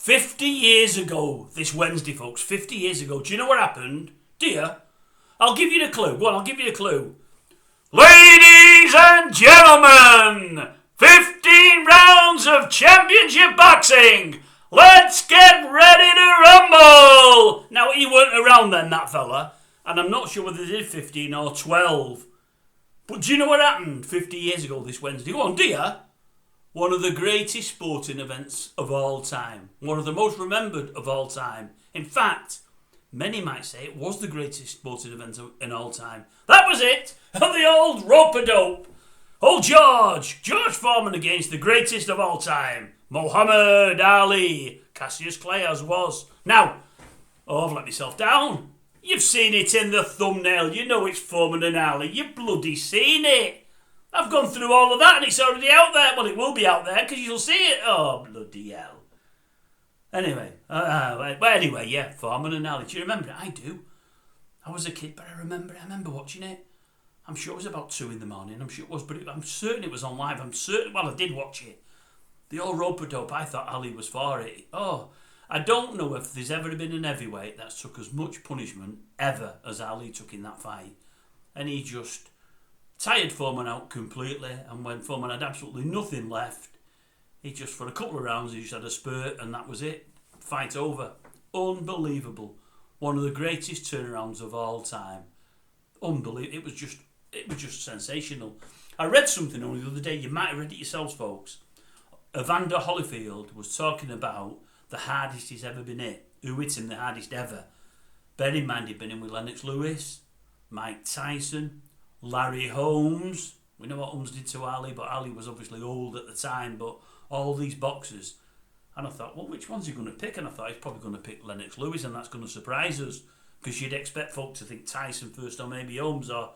50 years ago, this Wednesday, folks, 50 years ago, do you know what happened? Do you? I'll give you the clue. Go on, I'll give you the clue. Ladies and gentlemen, 15 rounds of championship boxing. Let's get ready to rumble. Now, he weren't around then, that fella, and I'm not sure whether they did 15 or 12. But do you know what happened 50 years ago this Wednesday? Go on, do you? One of the greatest sporting events of all time. One of the most remembered of all time. In fact, many might say it was the greatest sporting event in all time. That was it! The old rope-a-dope. Old George Foreman against the greatest of all time. Muhammad Ali. Cassius Clay as was. Now, I've let myself down. You've seen it in the thumbnail. You know it's Foreman and Ali. You've bloody seen it. I've gone through all of that and it's already out there. Well, it will be out there because you'll see it. Oh, bloody hell. Anyway, yeah, Foreman and Ali. Do you remember it? I do. I was a kid, but I remember watching it. I'm sure it was about 2 in the morning. I'm sure it was, but I'm certain it was on live. I did watch it. The old rope-a-dope, I thought Ali was for it. Oh, I don't know if there's ever been an heavyweight that's took as much punishment ever as Ali took in that fight. And he just tired Foreman out completely, and when Foreman had absolutely nothing left, he just, for a couple of rounds, he just had a spurt, and that was it. Fight over. Unbelievable. One of the greatest turnarounds of all time. Unbelievable. It was just sensational. I read something only the other day, you might have read it yourselves, folks. Evander Holyfield was talking about the hardest he's ever been hit. Who hit him the hardest ever? Bear in mind he'd been in with Lennox Lewis, Mike Tyson, Larry Holmes. We know what Holmes did to Ali, but Ali was obviously old at the time, but all these boxers. And I thought, well, which one's he going to pick? And I thought he's probably going to pick Lennox Lewis, and that's going to surprise us, because you'd expect folk to think Tyson first or maybe Holmes, or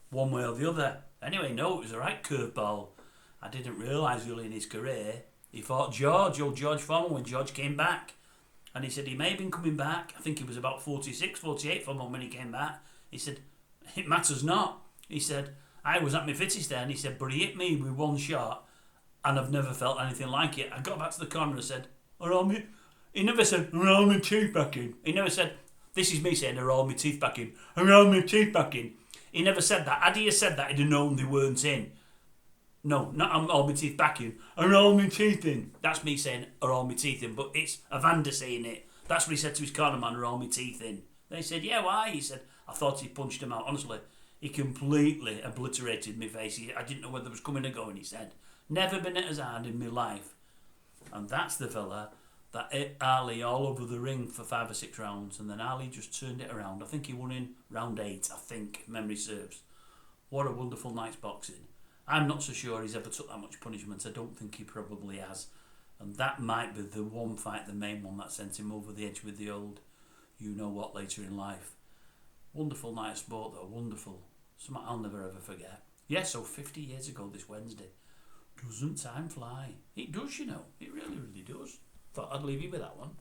one way or the other. Anyway, no, it was the right curveball. I didn't realise early in his career he fought old George Foreman, when George came back. And he said he may have been coming back. I think he was about 46, 48 Foreman when he came back. He said, it matters not. He said, I was at my fittest then. He said, but he hit me with one shot and I've never felt anything like it. I got back to the corner and said, he never said, I roll my teeth back in. He never said, this is me saying, I roll my teeth back in. I roll my teeth back in. He never said that. Had he said that, he'd have known they weren't in. No, not I roll my teeth back in. I roll my teeth in. That's me saying, I roll my teeth in. But it's Evander saying it. That's what he said to his cornerman, I roll my teeth in. They said, yeah, why? He said, I thought he punched him out. Honestly, he completely obliterated my face. I didn't know whether it was coming or going, he said. Never been hit as hard in my life. And that's the fella that hit Ali all over the ring for 5 or 6 rounds. And then Ali just turned it around. I think he won in round 8, I think, if memory serves. What a wonderful night's boxing. I'm not so sure he's ever took that much punishment. I don't think he probably has. And that might be the one fight, the main one, that sent him over the edge with the old you-know-what later in life. Wonderful night of sport, though. Wonderful. Something I'll never ever forget. Yeah, so 50 years ago this Wednesday. Doesn't time fly? It does, you know. It really, really does. Thought I'd leave you with that one.